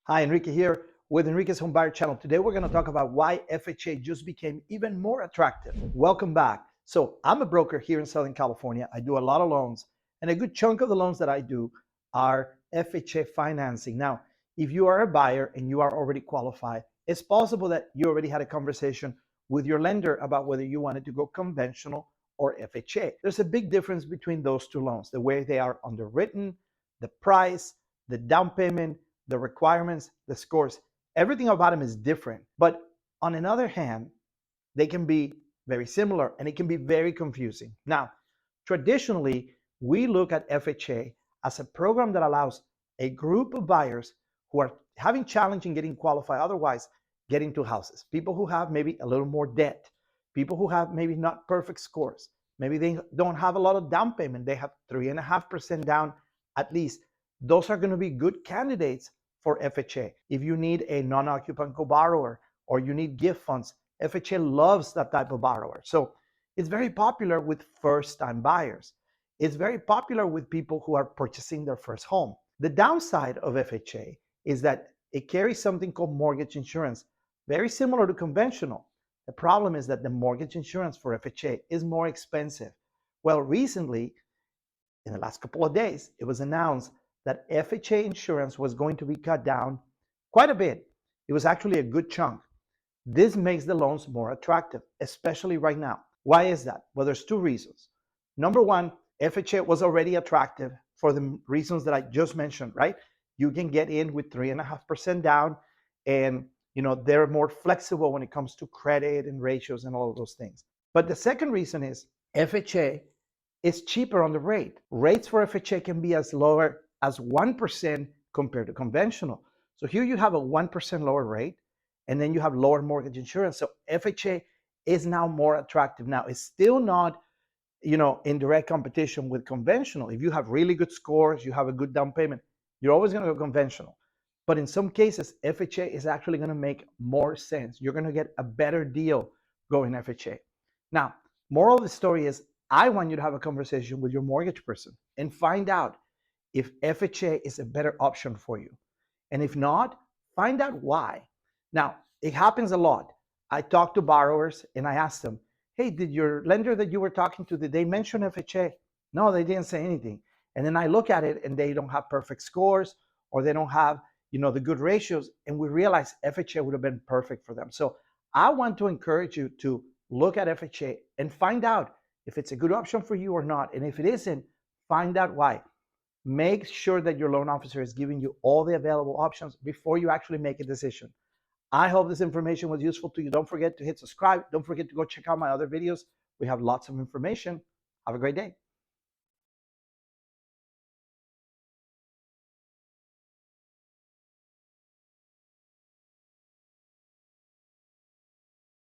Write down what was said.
Hi, Enrique here with Enrique's Homebuyer channel. Today we're going to talk about why FHA just became even more attractive. Welcome back. So I'm a broker here in Southern California. I do a lot of loans, and a good chunk of the loans that I do are FHA financing. Now, if you are a buyer and you are already qualified, it's possible that you already had a conversation with your lender about whether you wanted to go conventional or FHA. There's a big difference between those two loans, the way they are underwritten, the price, the down payment, the requirements, the scores, everything about them is different. But on another hand, they can be very similar and it can be very confusing. Now, traditionally, we look at FHA as a program that allows a group of buyers who are having challenge in getting qualified, otherwise getting to houses. People who have maybe a little more debt, people who have maybe not perfect scores, maybe they don't have a lot of down payment, they have 3.5% down at least. Those are going to be good candidates for FHA. If you need a non-occupant co-borrower or you need gift funds, FHA loves that type of borrower. So it's very popular with first-time buyers. It's very popular with people who are purchasing their first home. The downside of FHA is that it carries something called mortgage insurance, very similar to conventional. The problem is that the mortgage insurance for FHA is more expensive. Well, recently, in the last couple of days, it was announced that FHA insurance was going to be cut down quite a bit. It was actually a good chunk. This makes the loans more attractive, especially right now. Why is that? Well, there's two reasons. Number one, FHA was already attractive for the reasons that I just mentioned, right? You can get in with 3.5% down, and they're more flexible when it comes to credit and ratios and all of those things. But the second reason is FHA is cheaper on the rate. Rates for FHA can be as lower as 1% compared to conventional. So here you have a 1% lower rate, and then you have lower mortgage insurance. So FHA is now more attractive. Now, it's still not, in direct competition with conventional. If you have really good scores, you have a good down payment, you're always going to go conventional. But in some cases, FHA is actually going to make more sense. You're going to get a better deal going FHA. Now, moral of the story is I want you to have a conversation with your mortgage person and find out if FHA is a better option for you. And if not, find out why. Now, it happens a lot. I talk to borrowers and I ask them, hey, did your lender that you were talking to, did they mention FHA? No, they didn't say anything. And then I look at it and they don't have perfect scores or they don't have, the good ratios. And we realize FHA would have been perfect for them. So I want to encourage you to look at FHA and find out if it's a good option for you or not. And if it isn't, find out why. Make sure that your loan officer is giving you all the available options before you actually make a decision. I hope this information was useful to you. Don't forget to hit subscribe. Don't forget to go check out my other videos. We have lots of information. Have a great day.